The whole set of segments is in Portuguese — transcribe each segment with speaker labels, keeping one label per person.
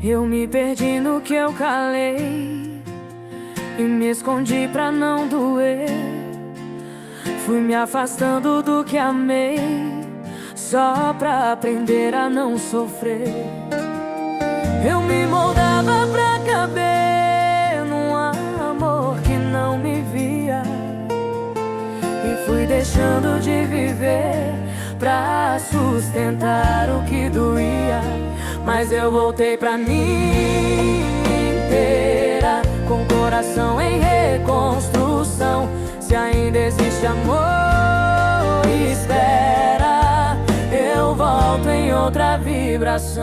Speaker 1: Eu me perdi no que eu calei e me escondi pra não doer. Fui me afastando do que amei, só pra aprender a não sofrer. Eu me moldava pra caber num amor que não me via, e fui deixando de viver pra sustentar o que doía. Mas eu voltei pra mim inteira, com coração em reconstrução. Se ainda existe amor, espera, eu volto em outra vibração.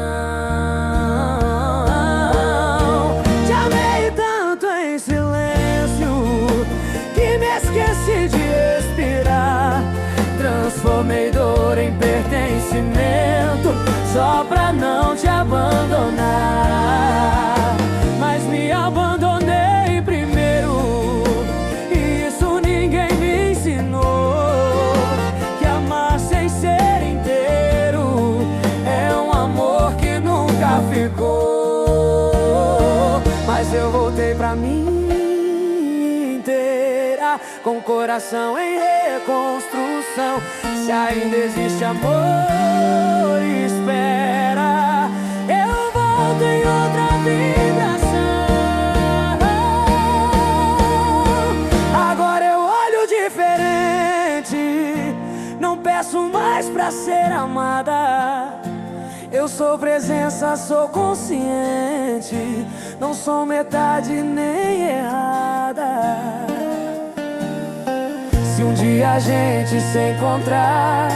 Speaker 1: Te amei tanto em silêncio que me esqueci de respirar. Transformei dor em pertencimento só pra não te abandonar. Mas me abandonei primeiro, e isso ninguém me ensinou. Que amar sem ser inteiro é um amor que nunca ficou. Mas eu voltei pra mim inteira, com coração em reconstrução. Se ainda existe amor, espera, eu volto em outra vibração. Agora eu olho diferente, não peço mais pra ser amada. Eu sou presença, sou consciente, não sou metade nem errada. Se um dia a gente se encontrar,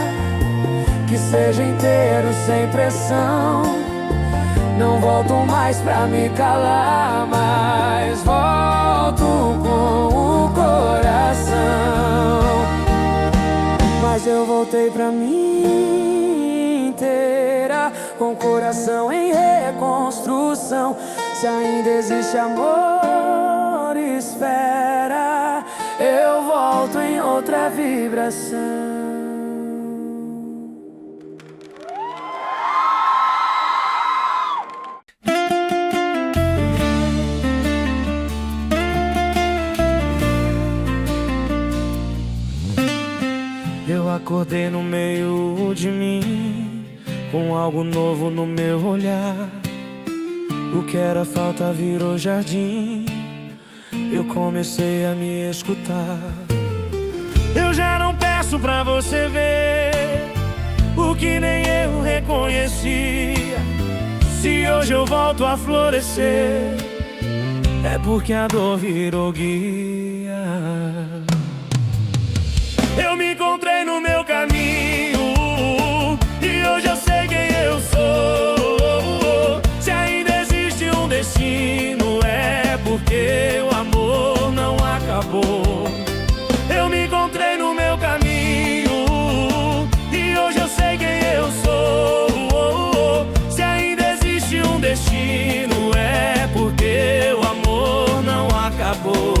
Speaker 1: que seja inteiro, sem pressão. Não volto mais pra me calar, mas volto com o coração. Mas eu voltei pra mim inteira, com o coração em reconstrução. Se ainda existe amor, espera, eu volto em outra vibração.
Speaker 2: Eu acordei no meio de mim, com algo novo no meu olhar. O que era falta virou jardim, eu comecei a me escutar. Eu já não peço pra você ver o que nem eu reconhecia. Se hoje eu volto a florescer, é porque a dor virou guia. Eu me encontrei no meu caminho e hoje eu sei quem eu sou. Se ainda existe um destino, é porque o amor não acabou. Eu me encontrei no meu caminho e hoje eu sei quem eu sou. Se ainda existe um destino, é porque o amor não acabou.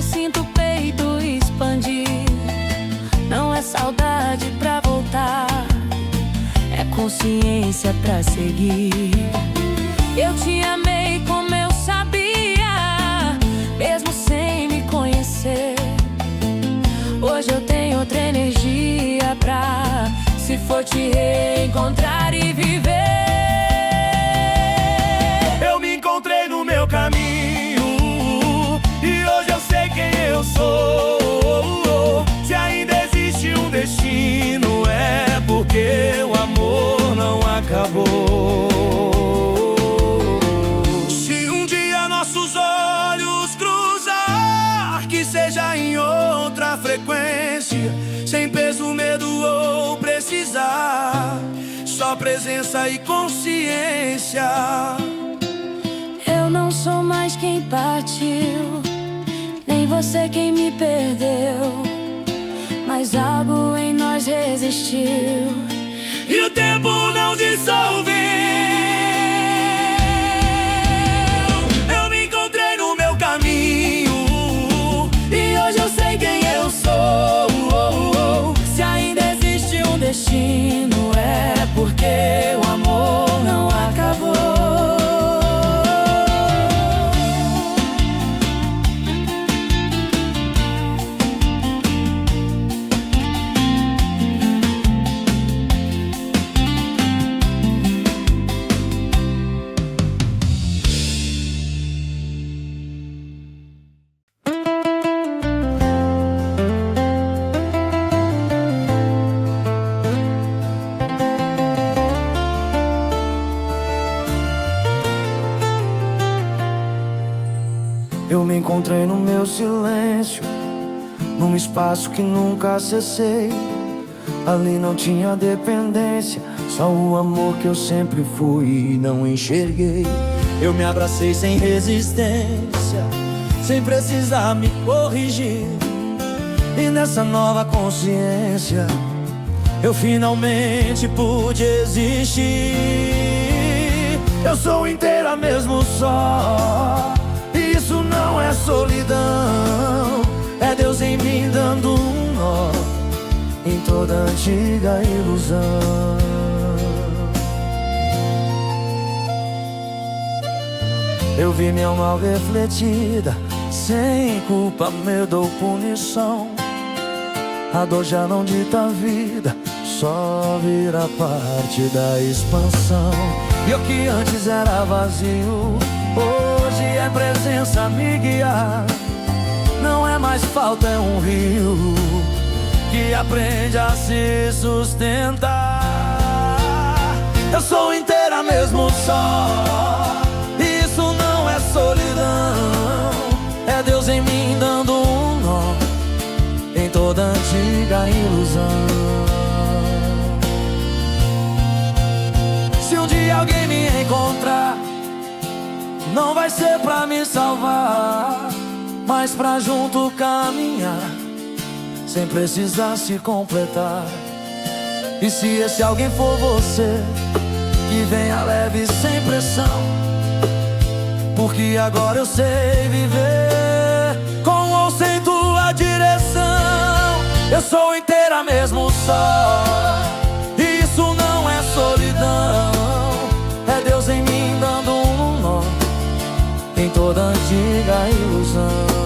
Speaker 1: Sinto o peito expandir. Não é saudade pra voltar, é consciência pra seguir. Eu te amei como eu sabia, mesmo sem me conhecer. Hoje eu tenho outra energia pra, se for te reencontrar e viver.
Speaker 2: Eu me encontrei no meu caminho e hoje eu sei quem eu sou. Se ainda existe um destino, é porque o amor não acabou. Se um dia nossos olhos cruzar, que seja em outra frequência, sem peso, medo ou precisar, só presença e consciência.
Speaker 1: Eu não sou mais quem partiu, nem você quem me perdeu, mas algo em nós resistiu
Speaker 2: e o tempo não dissolveu. Eu me encontrei no meu caminho e hoje eu sei quem eu sou. Se ainda existe um destino, é porque o amor não acabou.
Speaker 3: Eu me encontrei no meu silêncio, num espaço que nunca acessei. Ali não tinha dependência, só o amor que eu sempre fui e não enxerguei.
Speaker 2: Eu me abracei sem resistência, sem precisar me corrigir.
Speaker 3: E nessa nova consciência, eu finalmente pude existir. Eu sou inteira mesmo só, isso não é solidão, é Deus em mim dando um nó em toda antiga ilusão. Eu vi minha alma refletida, sem culpa, medo ou punição. A dor já não dita a vida, só vira parte da expansão. E o que antes era vazio, hoje é presença a me guiar. Não é mais falta, é um rio que aprende a se sustentar. Eu sou inteira mesmo só, isso não é solidão, é Deus em mim dando um nó em toda antiga ilusão. Se um dia alguém me encontrar, não vai ser pra me salvar, mas pra junto caminhar, sem precisar se completar. E se esse alguém for você, que venha leve sem pressão, porque agora eu sei viver com ou sem tua direção. Eu sou inteira mesmo só, isso não é solidão, é Deus em mim dando um nó em toda antiga ilusão.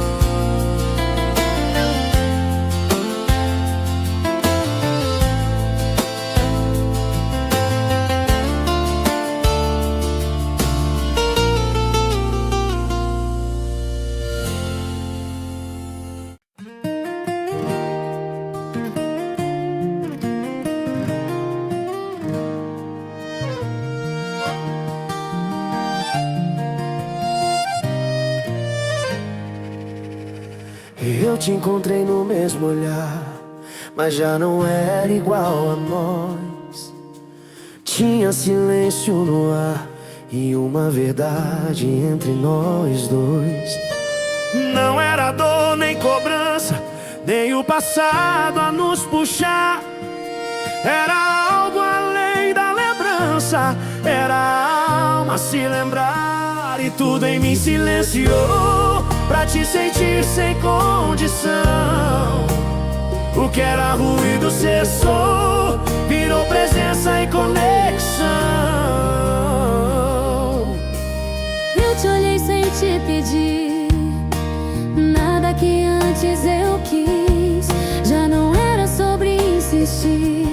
Speaker 3: Eu te encontrei no mesmo olhar, mas já não era igual a nós. Tinha silêncio no ar e uma verdade entre nós dois.
Speaker 2: Não era dor nem cobrança, nem o passado a nos puxar. Era algo além da lembrança, era a alma se lembrar. E tudo em mim silenciou pra te sentir sem condição. O que era ruído cessou, virou presença e conexão.
Speaker 4: Eu te olhei sem te pedir nada que antes eu quis. Já não era sobre insistir,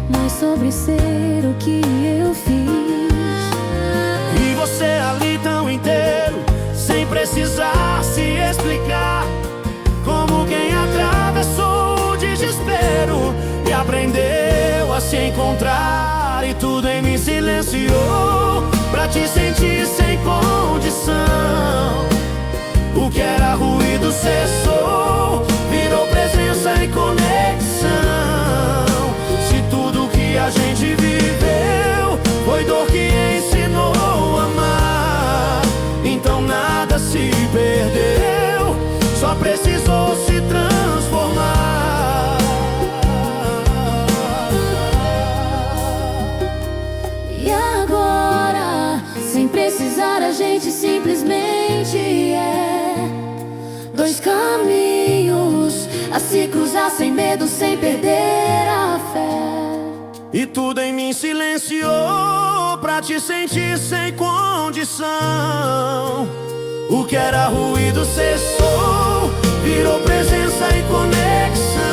Speaker 4: mas sobre ser o que eu fiz.
Speaker 2: E você ali tão inteiro, sem precisar se explicar, como quem atravessou o desespero e aprendeu a se encontrar. E tudo em mim silenciou pra te sentir sem condição. O que era ruído cessou, virou presença e conexão. Se tudo que a gente viveu foi dor que ensinou a amar, então nada se perdeu, só precisou se transformar.
Speaker 4: se cruzar sem medo, sem perder a fé.
Speaker 3: E tudo em mim silenciou pra te sentir sem condição. O que era ruído cessou, virou presença e conexão.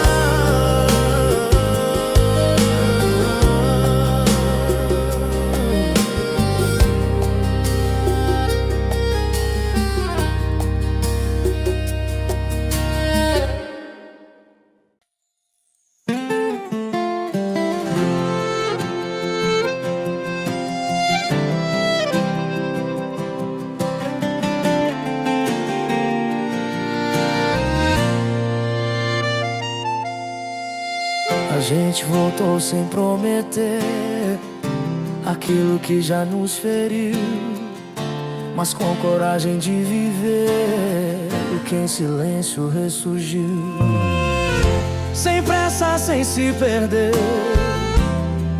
Speaker 3: A gente voltou sem prometer aquilo que já nos feriu, mas com coragem de viver o que em silêncio ressurgiu. Sem pressa, sem se perder,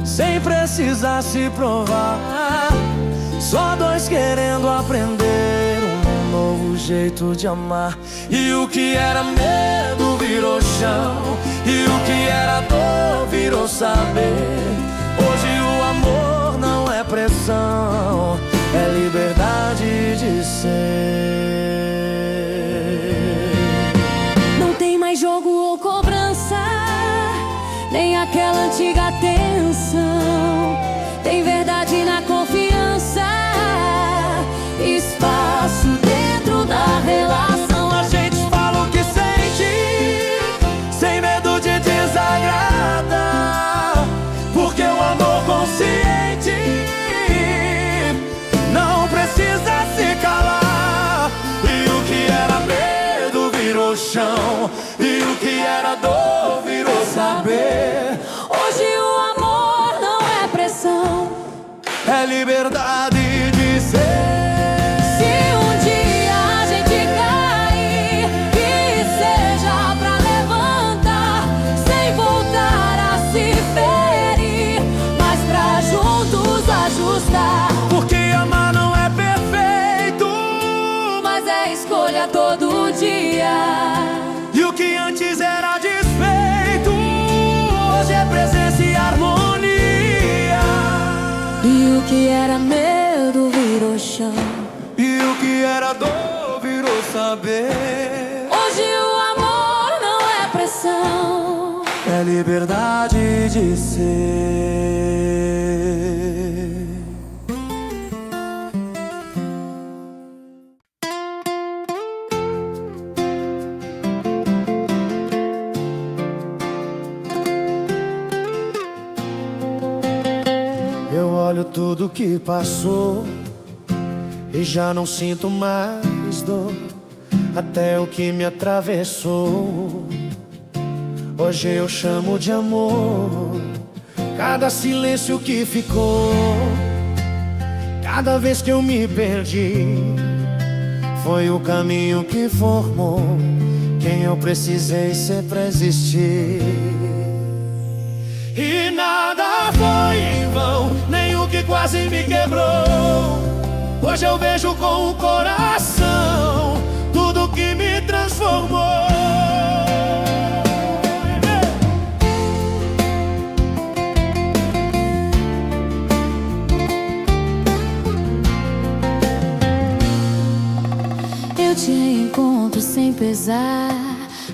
Speaker 3: sem precisar se provar, só dois querendo aprender um novo jeito de amar. E o que era medo virou chão, e o que era dor virou saber. Hoje o amor não é pressão, é liberdade de ser.
Speaker 4: Não tem mais jogo ou cobrança, nem aquela antiga tensão. Tem verdade na confiança, espaço dentro da relação.
Speaker 3: A gente fala o que sente, sem medo de desagradar, porque o amor consciente não precisa se calar. E o que era medo virou chão, e o que era dor virou saber.
Speaker 4: Hoje o amor não é pressão,
Speaker 3: É liberdade de ser.
Speaker 4: se um dia a gente cair, que seja pra levantar, sem voltar a se ferir, mas pra juntos ajustar.
Speaker 3: Porque amar não é perfeito,
Speaker 4: Mas é escolha todo dia.
Speaker 3: e o que antes era desfeito, hoje é presença e harmonia.
Speaker 4: E o que era medo virou chão,
Speaker 3: E o que era dor virou saber.
Speaker 4: hoje o amor não é pressão,
Speaker 3: É liberdade de ser. Eu olho tudo que passou e já não sinto mais dor, até o que me atravessou hoje eu chamo de amor. Cada silêncio que ficou, cada vez que eu me perdi, foi o caminho que formou quem eu precisei ser pra existir. E nada foi em vão, nem o que quase me quebrou. Hoje eu vejo com o coração tudo que me transformou.
Speaker 4: eu te encontro sem pesar,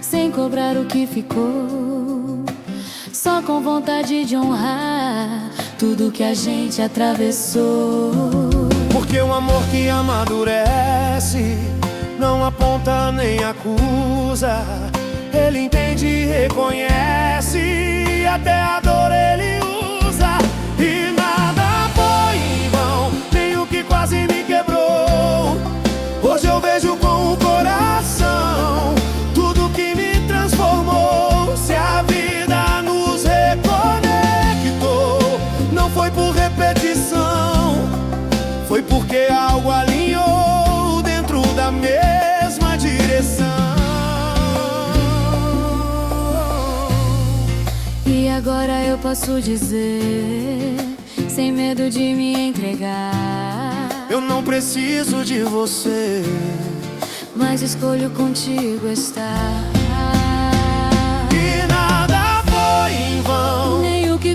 Speaker 4: sem cobrar o que ficou, só com vontade de honrar tudo que a gente atravessou.
Speaker 3: Porque o amor que amadurece não aponta nem acusa, ele entende e reconhece, até a dor ele usa. E nada foi em vão, nem o que quase me quebrou. Hoje eu vejo com o coração tudo que me transformou. Se a vida nos reconectou, não foi por repetição, foi porque algo alinhou dentro da mesma direção.
Speaker 4: E agora eu posso dizer, sem medo de me entregar,
Speaker 3: Eu não preciso de você,
Speaker 4: mas escolho contigo estar.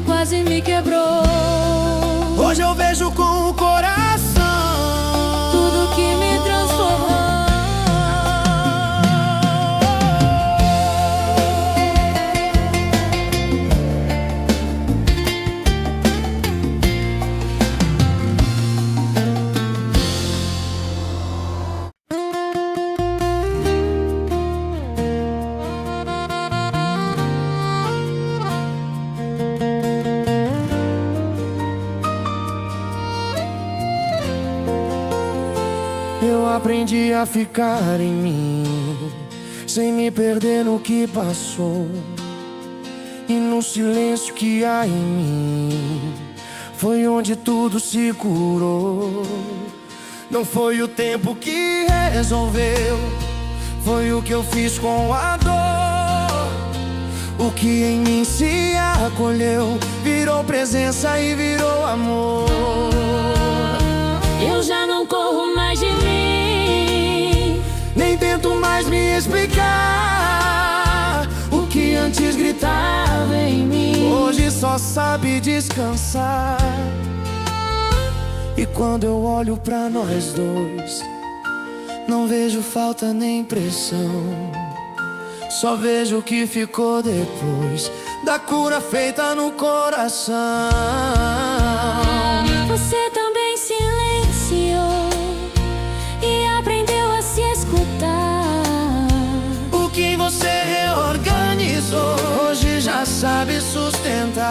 Speaker 4: quase me quebrou.
Speaker 3: Hoje eu vejo com o coração
Speaker 4: Tudo que me transformou.
Speaker 3: Eu aprendi a ficar em mim, sem me perder no que passou. E no silêncio que há em mim, foi onde tudo se curou. Não foi o tempo que resolveu, foi o que eu fiz com a dor. O que em mim se acolheu, virou presença e virou amor.
Speaker 4: Eu já não corro mais de mim,
Speaker 3: Nem tento mais me explicar. O que antes gritava em mim, hoje só sabe descansar. E quando eu olho pra nós dois, não vejo falta nem pressão, só vejo o que ficou depois da cura feita no coração.
Speaker 4: você também silenciou e aprendeu a se escutar.
Speaker 3: O que você reorganizou, hoje já sabe sustentar.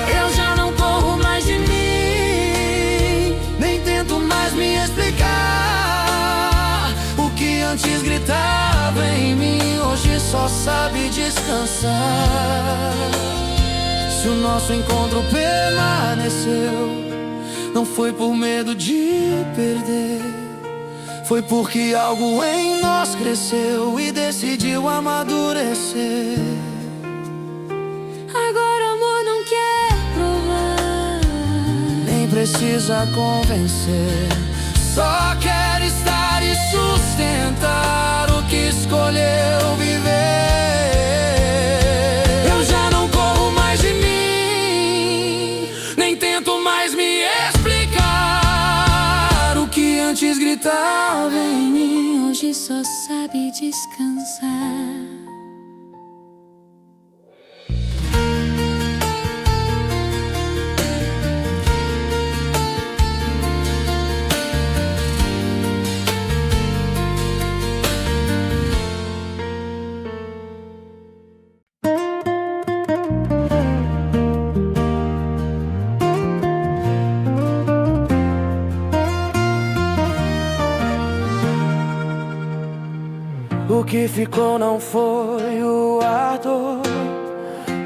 Speaker 4: Eu já não corro mais de mim,
Speaker 3: Nem tento mais me explicar. O que antes gritava em mim, hoje só sabe descansar. Se o nosso encontro permaneceu, não foi por medo de perder, foi porque algo em nós cresceu e decidiu amadurecer.
Speaker 4: agora o amor não quer provar,
Speaker 3: Nem precisa convencer, só quer estar e sustentar o que escolheu viver. Eu já não corro mais de mim, nem tento mais me explicar. O que antes gritava em mim,
Speaker 4: hoje só sabe descansar.
Speaker 3: O que ficou não foi o ardor,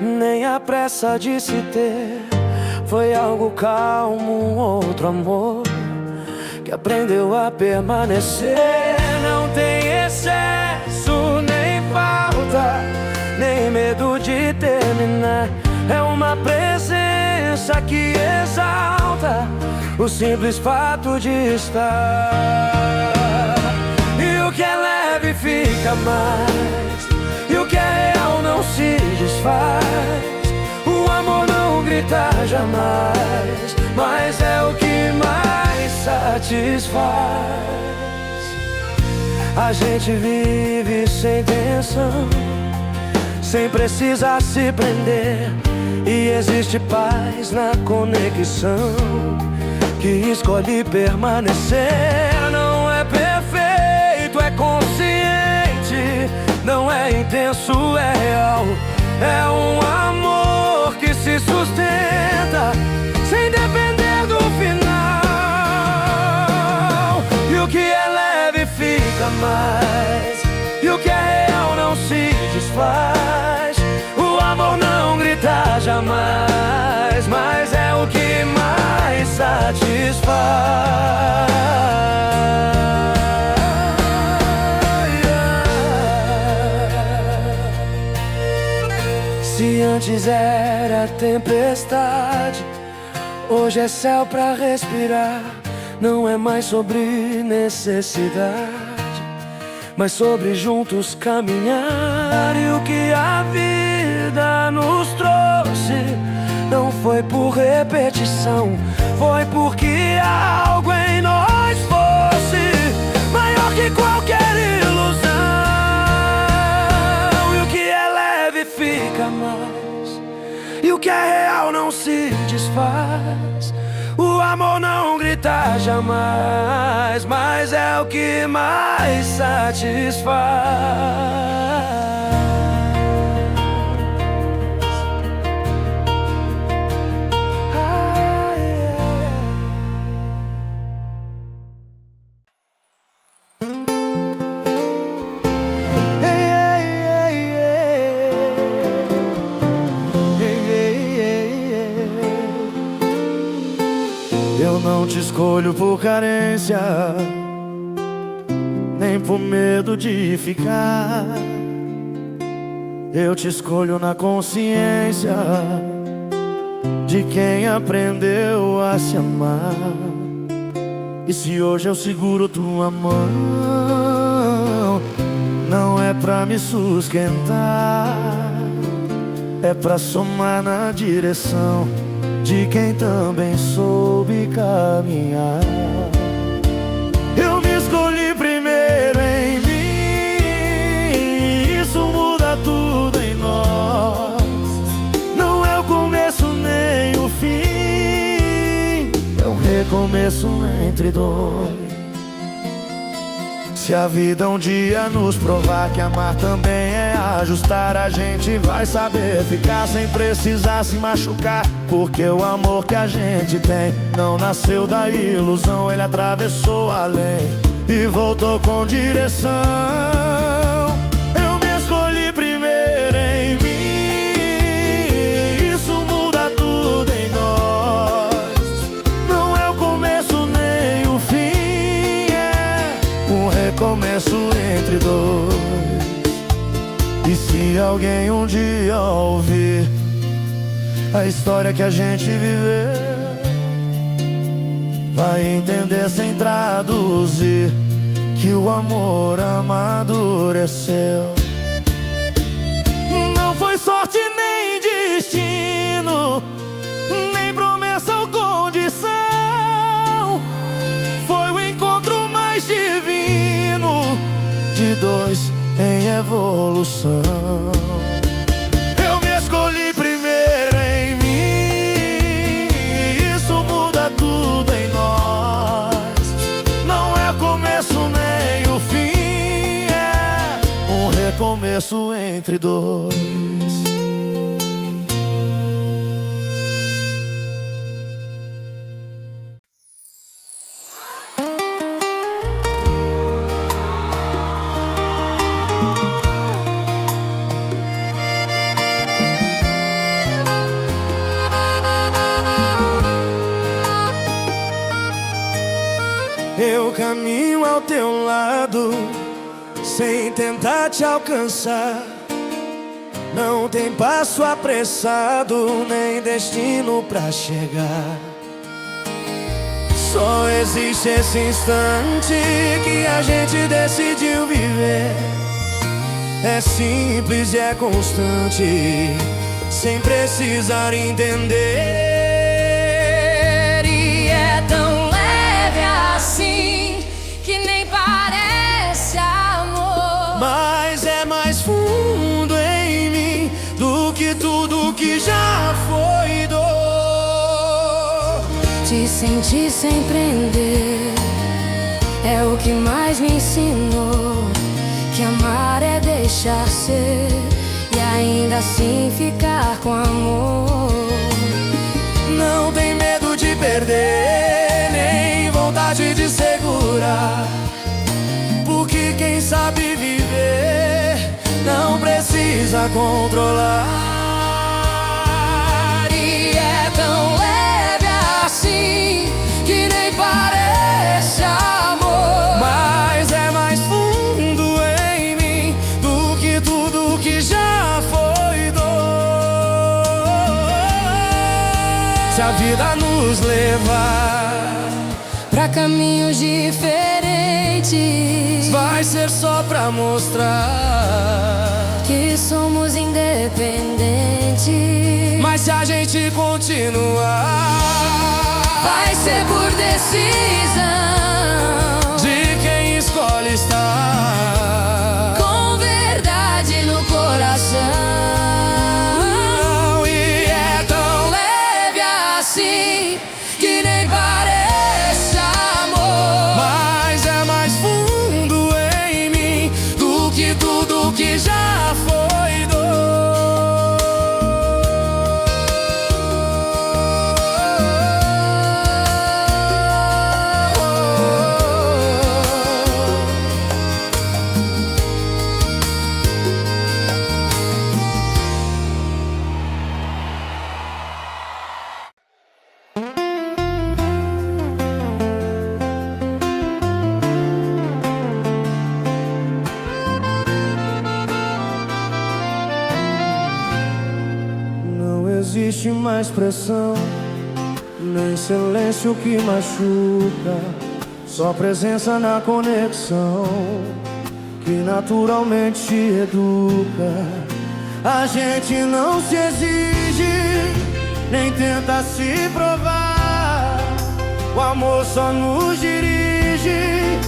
Speaker 3: nem a pressa de se ter. Foi algo calmo, um outro amor que aprendeu a permanecer. Não tem excesso, nem falta, nem medo de terminar. É uma presença que exalta o simples fato de estar. E o que é leve fica mais, e o que é real não se desfaz. O amor não grita jamais, mas é o que mais satisfaz. A gente vive sem tensão, sem precisar se prender, e existe paz na conexão que escolhe permanecer. Não é perfeito, é consciente, não é intenso, é real. É um amor que se sustenta sem depender do final. E o que é leve fica mais, e o que é real não se desfaz. O amor não grita jamais, mas é o que mais satisfaz. Se antes era tempestade, hoje é céu pra respirar. Não é mais sobre necessidade, mas sobre juntos caminhar. E o que a vida nos trouxe foi por repetição, foi porque algo em nós fosse maior que qualquer ilusão. E o que é leve fica mais, e o que é real não se desfaz. O amor não grita jamais, mas é o que mais satisfaz. Eu não te escolho por carência, nem por medo de ficar. Eu te escolho na consciência de quem aprendeu a se amar. E se hoje eu seguro tua mão, não é pra me sustentar, é pra somar na direção de quem também soube caminhar. Eu me escolhi primeiro em mim, isso muda tudo em nós. Não é o começo nem o fim, é um recomeço entre dois. Se a vida um dia nos provar que amar também é ajustar, a gente vai saber ficar sem precisar se machucar. Porque o amor que a gente tem não nasceu da ilusão, ele atravessou além e voltou com direção. Eu me escolhi primeiro em mim, isso muda tudo em nós. Não é o começo nem o fim, é um recomeço entre dois. E se alguém um dia ouvir a história que a gente viveu, vai entender sem traduzir que o amor amadureceu. Não foi sorte nem destino, nem promessa ou condição, foi o encontro mais divino de dois em evolução. Eu me escolhi primeiro em mim, isso muda tudo em nós. Não é o começo nem o fim, é um recomeço entre dois. Eu caminho ao teu lado, sem tentar te alcançar. Não tem passo apressado, nem destino pra chegar. Só existe esse instante que a gente decidiu viver. É simples e é constante, sem precisar entender.
Speaker 4: E é tão leve assim que nem parece amor,
Speaker 3: Mas é mais fundo em mim do que tudo que já foi dor.
Speaker 4: te sentir sem prender é o que mais me ensinou. Que amar é deixar ser e ainda assim ficar com amor.
Speaker 3: Não tem medo de perder, nem vontade de segurar, porque quem sabe viver não precisa controlar.
Speaker 4: E é tão leve assim que nem parece amor,
Speaker 3: Mas é mais fundo em mim do que tudo que já foi dor. Se a vida nos levar
Speaker 4: pra caminhos diferentes,
Speaker 3: vai ser só pra mostrar
Speaker 4: que somos independentes.
Speaker 3: Mas se a gente continuar,
Speaker 4: vai ser por decisão
Speaker 3: de quem escolhe estar
Speaker 4: com verdade no coração.
Speaker 3: E é tão
Speaker 4: Leve assim que nem parece amor,
Speaker 3: mas é mais fundo em mim do que tudo que já foi dor. Não existe mais pressão, nem silêncio que machuca, só presença na conexão que naturalmente te educa. A gente não se exige, nem tenta se provar. O amor só nos dirige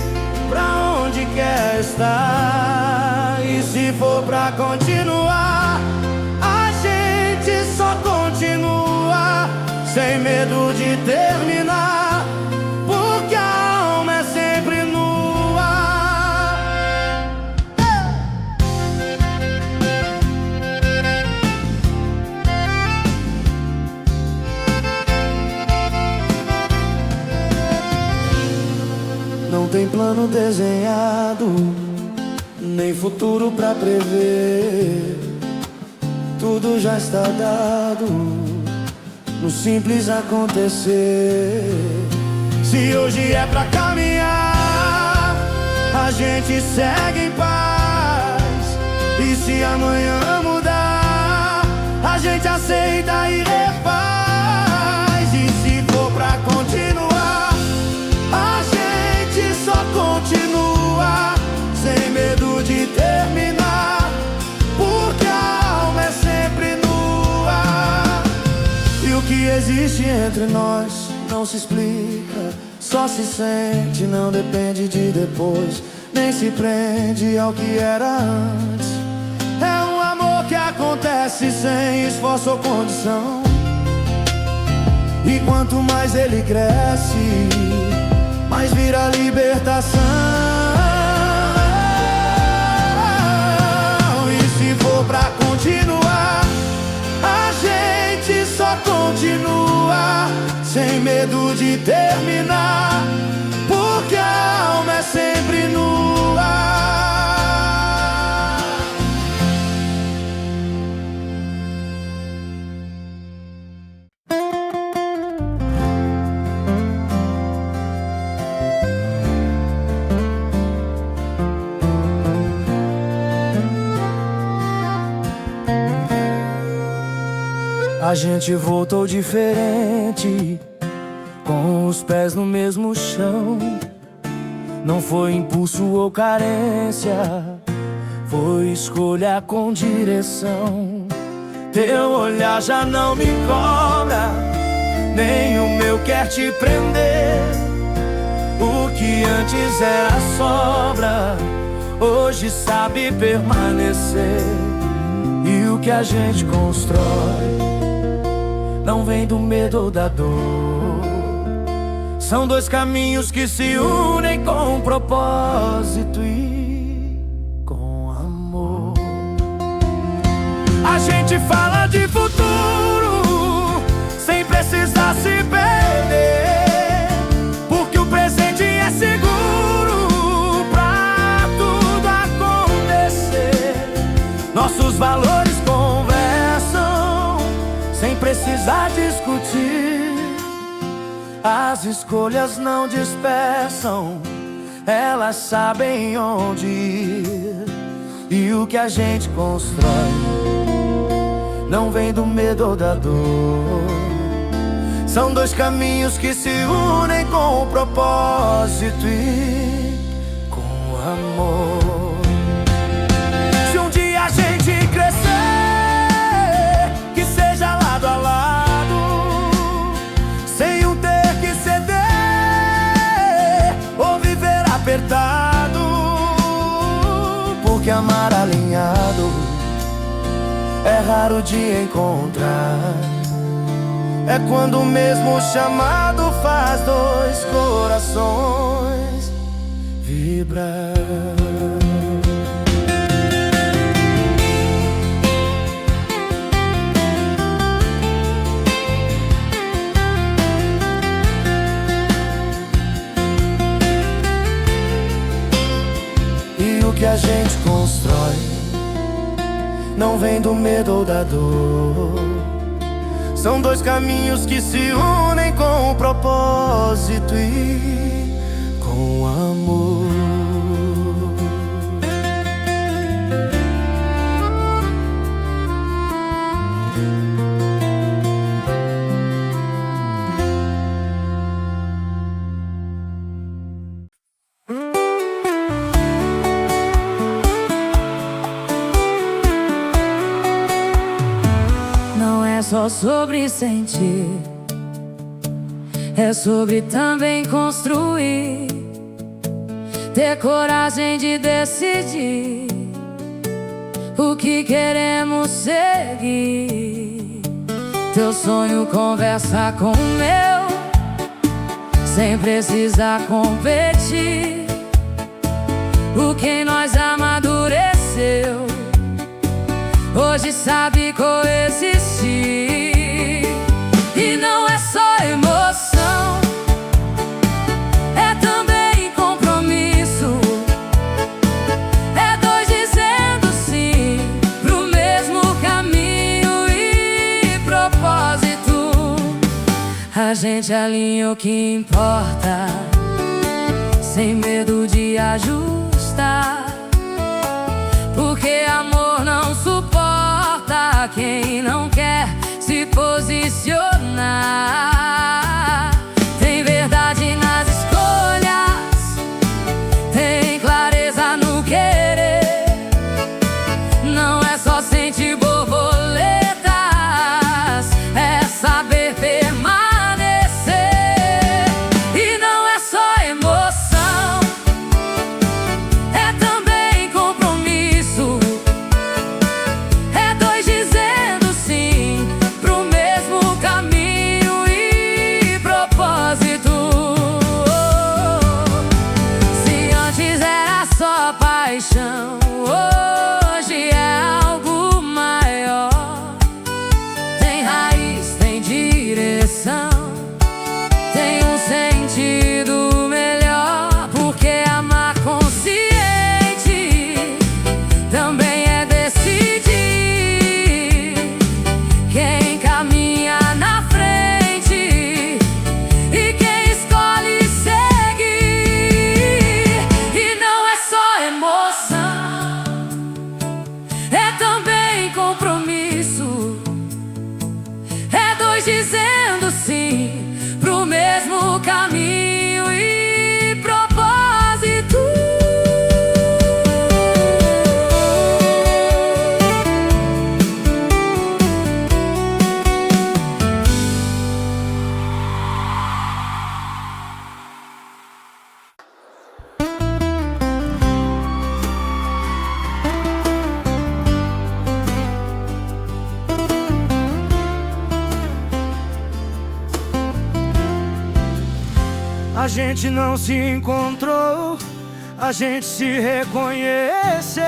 Speaker 3: pra onde quer estar. E se for pra continuar, a gente só continua, sem medo de terminar, porque a alma é sempre nua. Não tem plano desenhado, nem futuro pra prever. Tudo já está dado no simples acontecer. Se hoje é pra caminhar, a gente segue em paz. E se amanhã mudar, a gente aceita e refaz. E se for pra continuar, a gente só continua, sem medo de terminar, porque a alma é sempre nua. E o que existe entre nós não se explica, só se sente, não depende de depois, nem se prende ao que era antes. É um amor que acontece sem esforço ou condição, e quanto mais ele cresce, mais vira libertação. E se for pra continuar, a gente só continua, sem medo de terminar, porque a alma é sempre nua. A gente voltou diferente, com os pés no mesmo chão. Não foi impulso ou carência, foi escolha com direção. Teu olhar já não me cobra, nem o meu quer te prender. O que antes era sobra, hoje sabe permanecer. E o que a gente constrói não vem do medo ou da dor. São dois caminhos que se unem com propósito e com amor. A gente fala de futuro sem precisar se perder, porque o presente é seguro pra tudo acontecer. Nossos valores conversam sem precisar discutir. As escolhas não dispersam, elas sabem onde ir. E o que a gente constrói não vem do medo ou da dor. São dois caminhos que se unem com propósito e com amor. Se um dia a gente crescer, que seja lado a lado, é raro de encontrar. É quando o mesmo chamado faz dois corações vibrar. E o que a gente constrói não vem do medo ou da dor. São dois caminhos que se unem com o propósito e com amor.
Speaker 1: Só sobre sentir, é sobre também construir, ter coragem de decidir o que queremos seguir. Teu sonho conversa com o meu, sem precisar competir. O que em nós amadureceu, hoje sabe coexistir. E não é só emoção, é também compromisso. É dois dizendo sim pro mesmo caminho e propósito. A gente alinha o que importa, sem medo de ajustar, porque amor não suporta quem não quer se posicionar. Tem verdade nas escolhas, tem clareza no querer. Não é só sentir borboletas, é saber permanecer. E não é só emoção, é também compromisso. É dois dizendo sim pro mesmo caminho e propósito. Se antes era só paixão, hoje é algo maior. Tem raiz, tem direção, tem um sentido melhor. Porque amar consciente também é decidir quem caminha na frente e quem escolhe seguir. E não é só emoção, é também compromisso. É dois dizendo sim pro mesmo caminho e propósito.
Speaker 3: A gente não se encontrou, a gente se reconheceu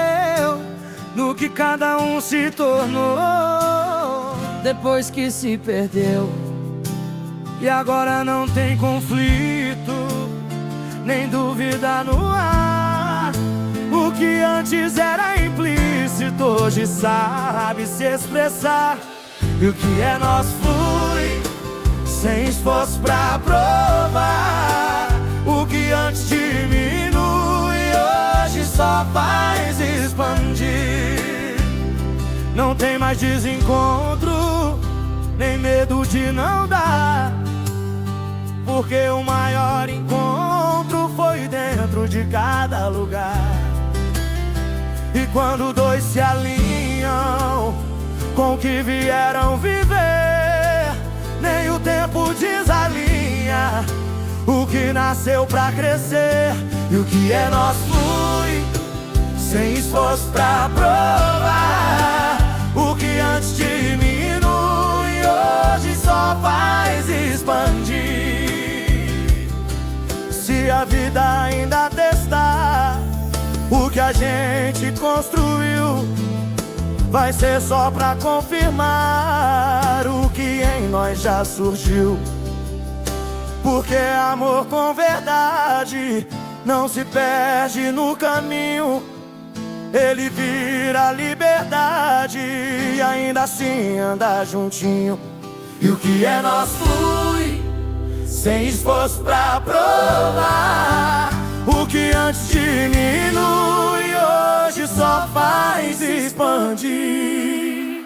Speaker 3: no que cada um se tornou depois que se perdeu. E agora não tem conflito, nem dúvida no ar. O que antes era implícito, hoje sabe se expressar. E o que é nosso flui, sem esforço pra provar. O que antes diminui, hoje só faz expandir. Não tem mais desencontro, nem medo de não dar, porque o maior encontro foi dentro de cada lugar. E quando dois se alinham com o que vieram viver, nem o tempo desalinha o que nasceu pra crescer. E o que é nosso flui, sem esforço pra provar. O que vida ainda testar o que a gente construiu. Vai ser só pra confirmar o que em nós já surgiu. Porque amor com verdade não se perde no caminho. Ele vira liberdade e ainda assim anda juntinho. E o que é nosso flui, sem esforço pra provar. O que antes diminui, hoje só faz expandir.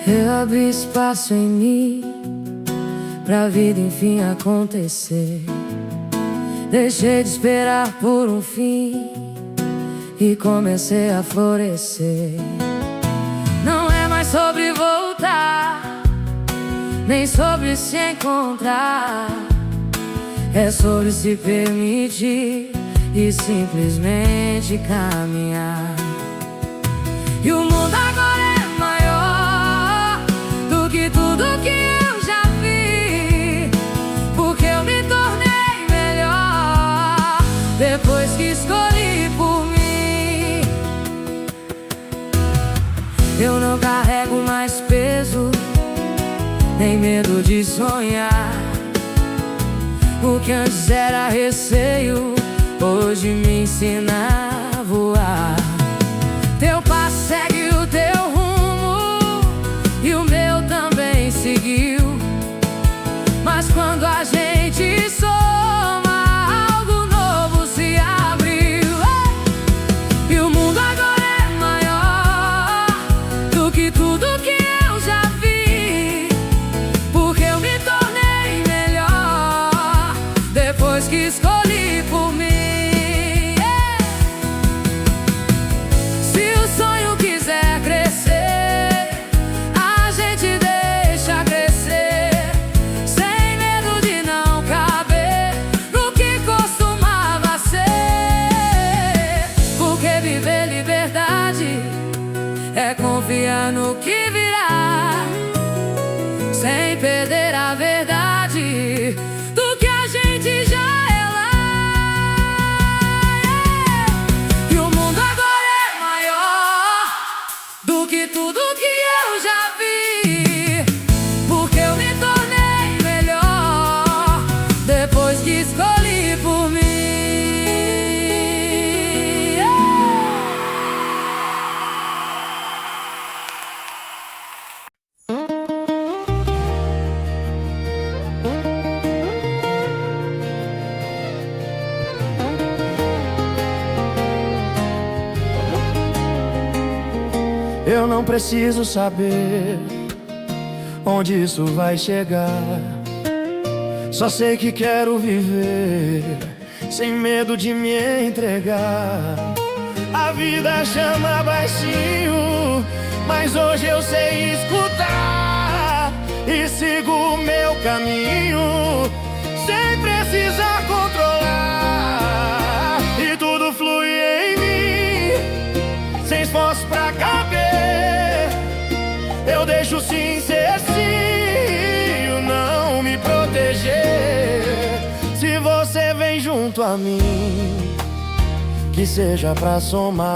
Speaker 1: Eu abri espaço em mim pra vida enfim acontecer. Deixei de esperar por um fim e comecei a florescer. Não é mais sobre voltar, nem sobre se encontrar. É sobre se permitir e simplesmente caminhar. E o mundo agora é maior do que tudo que eu já vi, porque eu me tornei melhor depois que escolhi por mim. Eu não carrego mais peso, nem medo de sonhar. O que antes era receio, hoje me ensina a voar. Teu passo segue o teu rumo e o meu também seguiu. Mas quando a gente soma, algo novo se abriu. E o mundo agora é maior do que tudo que eu já vi, porque eu me tornei melhor depois que escolhi por mim. Se o sonho quiser crescer, a gente deixa crescer, sem medo de não caber no que costumava ser. Porque viver liberdade é confiar no que virá, sem perder a verdade do que a gente já é lá. E o mundo agora é maior do que tudo que eu já vi, porque eu me tornei melhor depois que escolhi por mim.
Speaker 3: Eu não preciso saber onde isso vai chegar. Só sei que quero viver sem medo de me entregar. A vida chama baixinho, mas hoje eu sei escutar e sigo o meu caminho sem precisar controlar. E tudo flui em mim, sem esforço pra caber. Eu deixo sim ser sim, não me proteger. Se você vem junto a mim, que seja pra somar.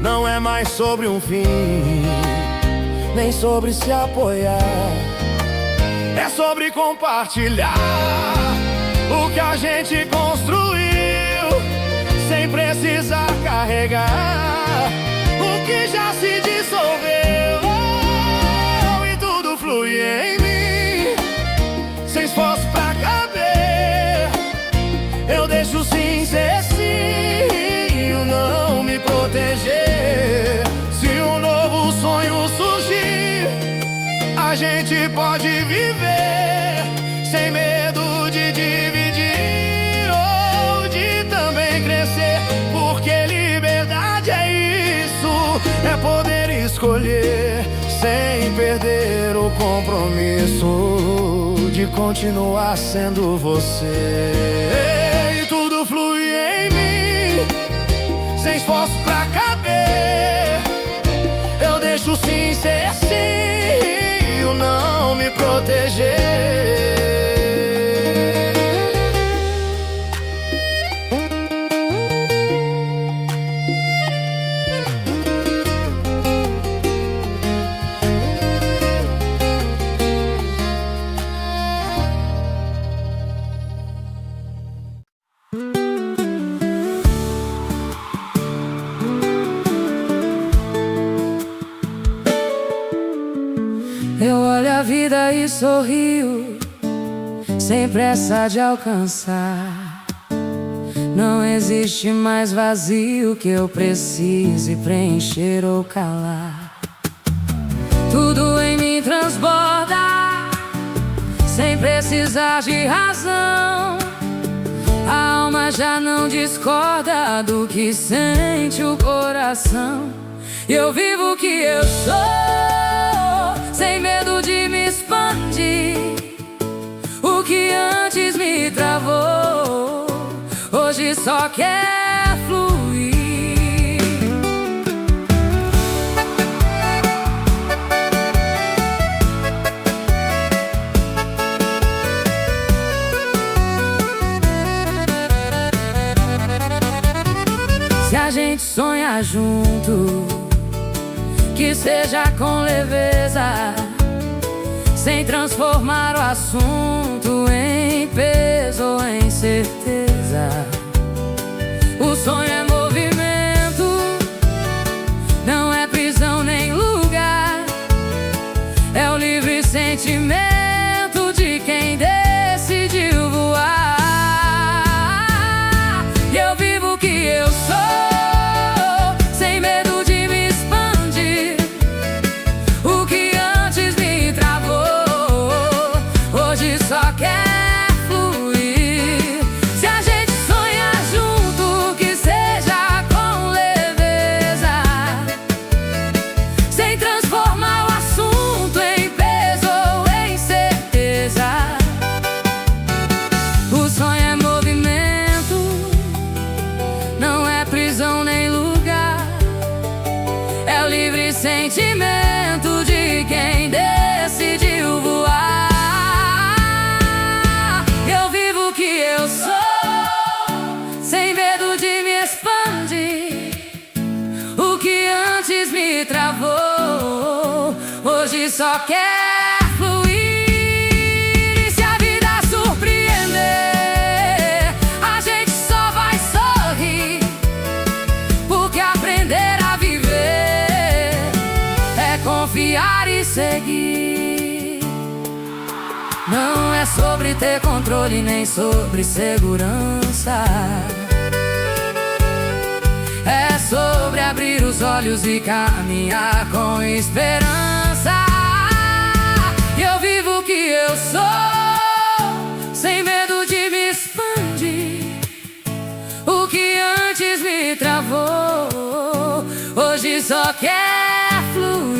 Speaker 3: Não é mais sobre um fim, nem sobre se apoiar. É sobre compartilhar o que a gente construiu, sem precisar carregar o que já se dissolveu. E tudo flui em mim, sem esforço pra caber. Eu deixo sim ser sim, não me proteger. Se um novo sonho surgir, a gente pode viver sem medo de dividir ou de também crescer. Porque liberdade é isso, é poder escolher sem perder o compromisso de continuar sendo você. E tudo flui em mim, sem esforço pra caber.
Speaker 1: vida e sorrio, sem pressa de alcançar. Não existe mais vazio que eu precise preencher ou calar. Tudo em mim transborda, sem precisar de razão. A alma já não discorda do que sente o coração. E eu vivo o que eu sou, sem medo de me expandir. O que antes me travou, hoje só quer fluir. Se a gente sonha junto, que seja com leveza, sem transformar o assunto em peso ou em certeza. O sonho é movimento, não é prisão nem lugar. É o livre sentimento de quem decidiu voar. E eu vivo o que eu sou, sem medo de me expandir. O que antes me travou, hoje só quer fluir. Se a gente sonha junto, que seja com leveza, sem transformar o assunto em peso ou em certeza. O sonho é movimento, não é prisão nem lugar. É o livre sentimento de quem decidiu voar. Eu vivo o que eu sou, sem medo de me expandir. O que antes me travou, hoje só quer fluir. E se a vida surpreender, a gente só vai sorrir, porque aprender a viver é confiar e seguir. Não é sobre ter controle nem sobre segurança. É sobre abrir os olhos e caminhar com esperança. Eu vivo o que eu sou, sem medo de me expandir. O que antes me travou, hoje só quer fluir.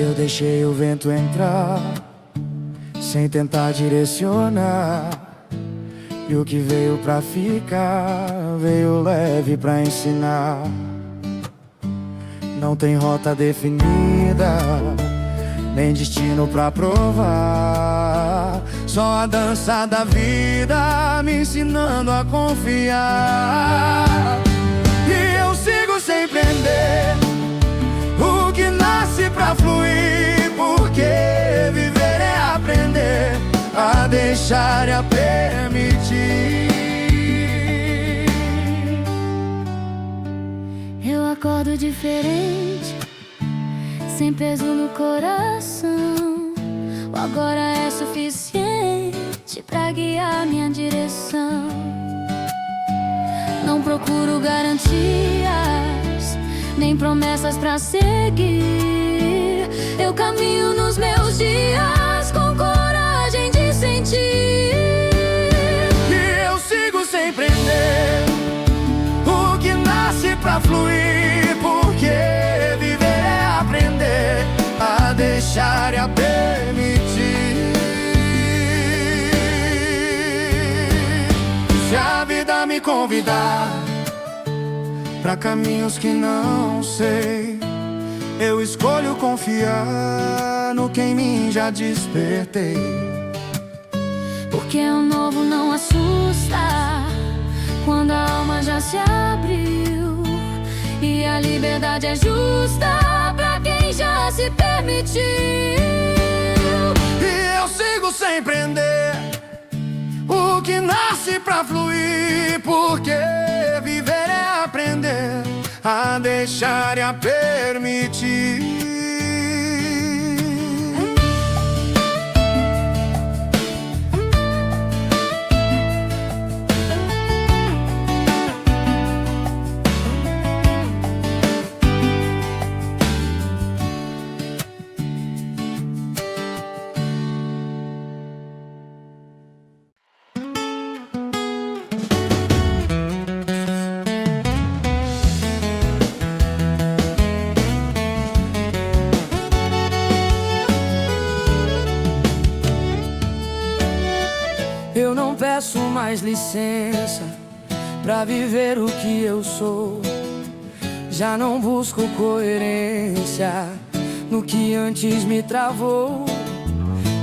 Speaker 3: Eu deixei o vento entrar, sem tentar direcionar. E o que veio pra ficar, veio leve pra ensinar. Não tem rota definida, nem destino pra provar. Só a dança da vida me ensinando a confiar. E eu sigo sem prender o que nasce pra fluir, porque viver é aprender a deixar e a permitir.
Speaker 4: Eu acordo diferente, sem peso no coração. O agora é suficiente pra guiar minha direção. Não procuro garantias, nem promessas pra seguir. Eu caminho nos meus dias com coragem de sentir.
Speaker 3: E eu sigo sem prender o que nasce pra fluir, porque viver é aprender a deixar e a permitir. Se a vida me convidar pra caminhos que não sei, eu escolho confiar no que em mim já despertei.
Speaker 4: Porque o novo não assusta quando a alma já se abriu. E a liberdade é justa pra quem já se permitiu.
Speaker 3: E eu sigo sem prender o que nasce pra fluir, porque viver é aprender a deixar e a permitir.
Speaker 1: Eu não peço mais licença pra viver o que eu sou. Já não busco coerência no que antes me travou.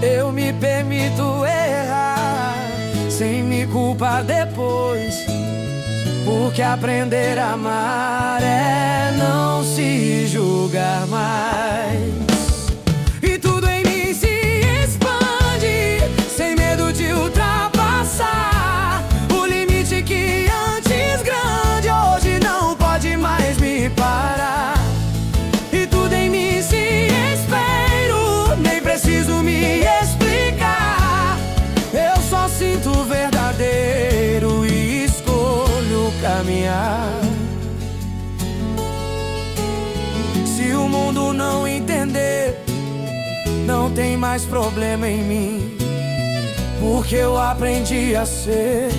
Speaker 1: Eu me permito errar sem me culpar depois, porque aprender a amar é não se julgar mais. E tudo em mim se expande sem medo de ultrapassar o limite que antes grande hoje não pode mais me parar. E tudo em mim se espero, nem preciso me explicar. Eu só sinto o verdadeiro e escolho caminhar. Se o mundo não entender, não tem mais problema em mim, porque eu aprendi a ser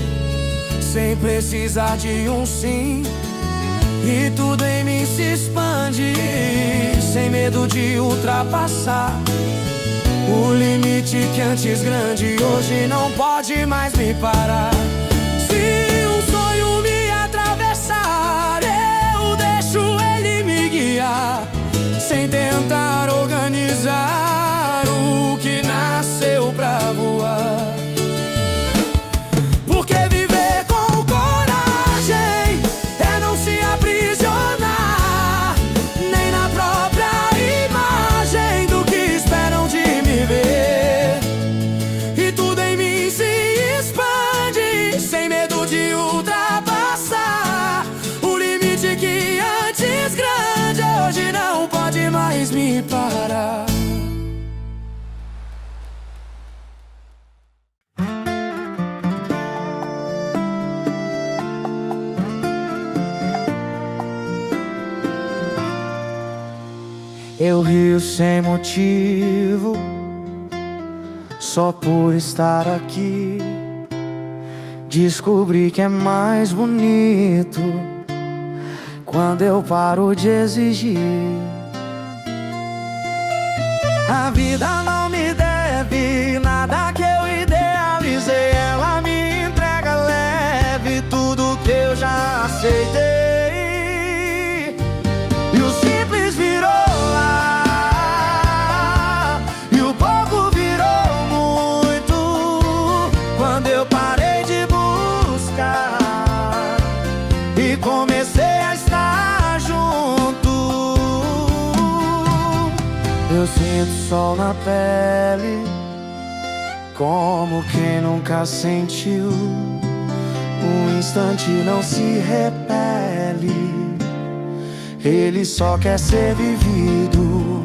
Speaker 1: sem precisar de um sim. E tudo em mim se expande sem medo de ultrapassar o limite que antes grande hoje não pode mais me parar. Se um sonho me atravessar, eu deixo ele me guiar, sem tentar organizar o que nasceu pra voar. Porque viver com coragem é não se aprisionar nem na própria imagem do que esperam de me ver. E tudo em mim se expande sem medo de ultrapassar o limite que antes grande hoje não pode mais me parar.
Speaker 3: Eu rio sem motivo, só por estar aqui. Descobri que é mais bonito quando eu paro de exigir. A vida não me deve nada que eu idealizei. Ela me entrega leve tudo que eu já aceitei. E o simples virou lá, e o pouco virou muito quando eu parei de buscar e comecei a estar junto. Eu sinto sol na pele, como quem nunca sentiu. Um instante não se repele, ele só quer ser vivido.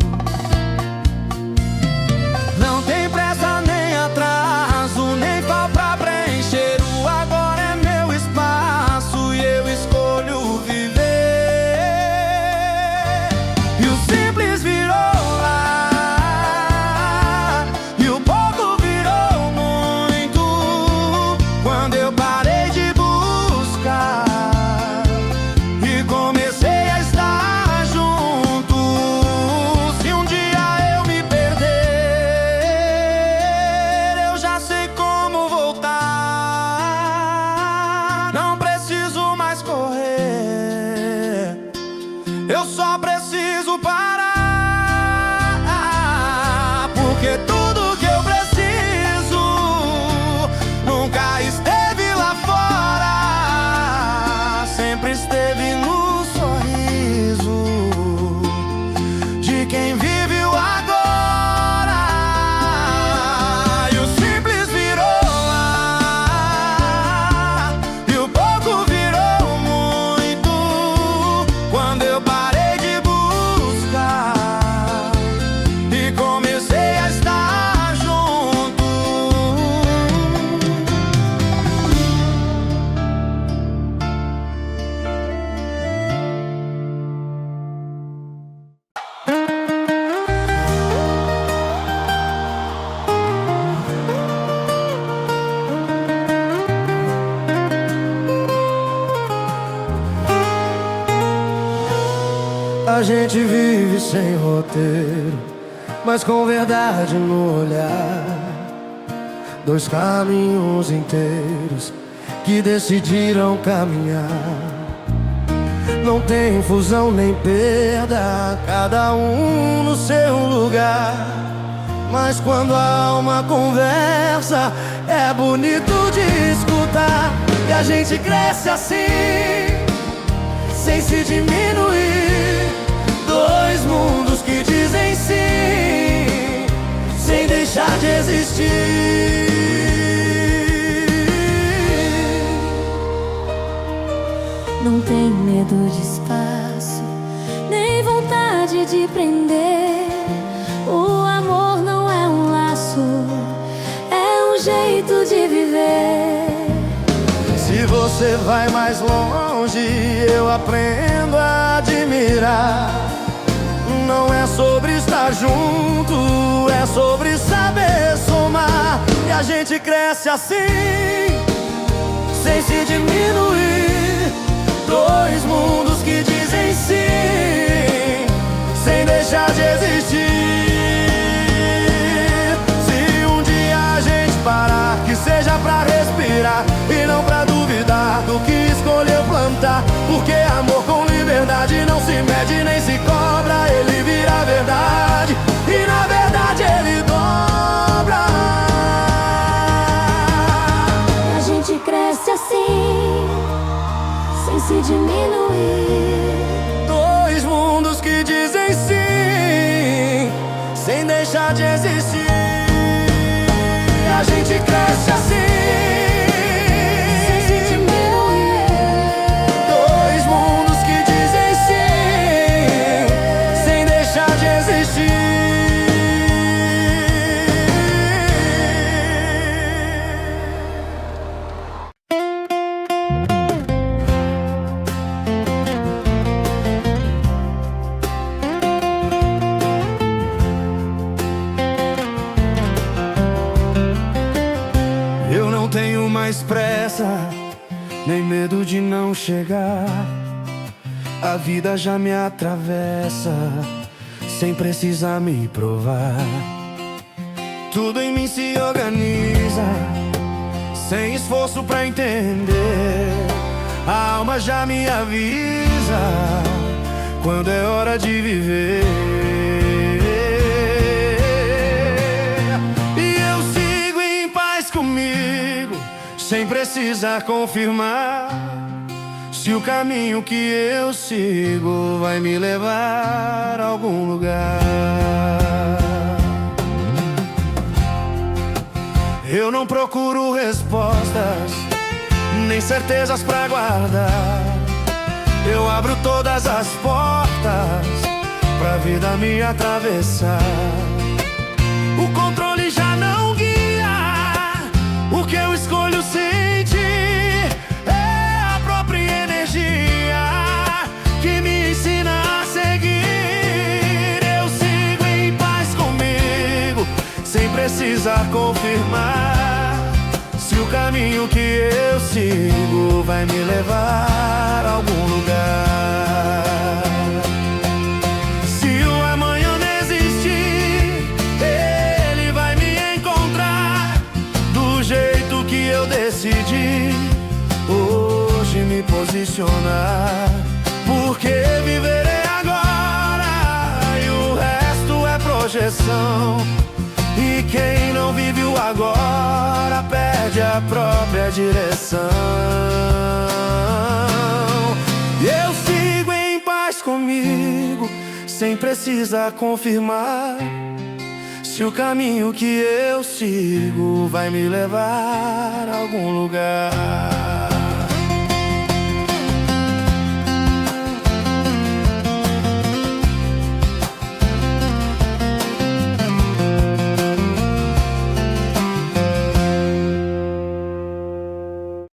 Speaker 3: Não tem pressa nem atraso, nem falta pra preencher. O agora é meu espaço e eu escolho viver. E o simples virou lá, e o pouco virou muito quando eu parei de buscar e comecei a estar junto. A gente vive sem roteiro, mas com verdade no olhar. Dois caminhos inteiros que decidiram caminhar. Não tem fusão nem perda, cada um no seu lugar. Mas quando a alma conversa, é bonito de escutar. E a gente cresce assim, sem se diminuir. Dois mundos que dizem sim, sem deixar de existir.
Speaker 4: Não tem medo de espaço, nem vontade de prender. O amor não é um laço, é um jeito de viver.
Speaker 3: Se você vai mais longe, eu aprendo a admirar. Não é sobre estar junto, é sobre saber somar. E a gente cresce assim, sem se diminuir. Dois mundos que dizem sim, sem deixar de existir. Se um dia a gente parar, que seja pra respirar e não pra duvidar do que escolheu plantar. Porque amor com liberdade não se mede nem se cobra. Ele vira verdade e na verdade ele dobra.
Speaker 4: A gente cresce assim, sem se diminuir.
Speaker 3: Dois mundos que dizem sim, sem deixar de existir. A gente cresce assim,
Speaker 4: Sem se diminuir.
Speaker 3: dois mundos que dizem sim, sem deixar de existir. Eu não tenho mais pressa, nem medo de não chegar. A vida já me atravessa, sem precisar me provar. Tudo em mim se organiza, sem esforço pra entender. A alma já me avisa quando é hora de viver. Sem precisar confirmar se o caminho que eu sigo vai me levar a algum lugar. Eu não procuro respostas, nem certezas pra guardar. Eu abro todas as portas pra vida me atravessar. O controle já não guia o que eu escolho sentir, é a própria energia que me ensina a seguir. Eu sigo em paz comigo, sem precisar confirmar se o caminho que eu sigo vai me levar a algum lugar. Se o amanhã não existir, ele vai me encontrar do jeito que eu decidi hoje me posicionar. Porque viverei agora e o resto é projeção. E quem não vive o agora perde a própria direção. Eu sigo em paz comigo, sem precisar confirmar se o caminho que eu sigo vai me levar a algum lugar.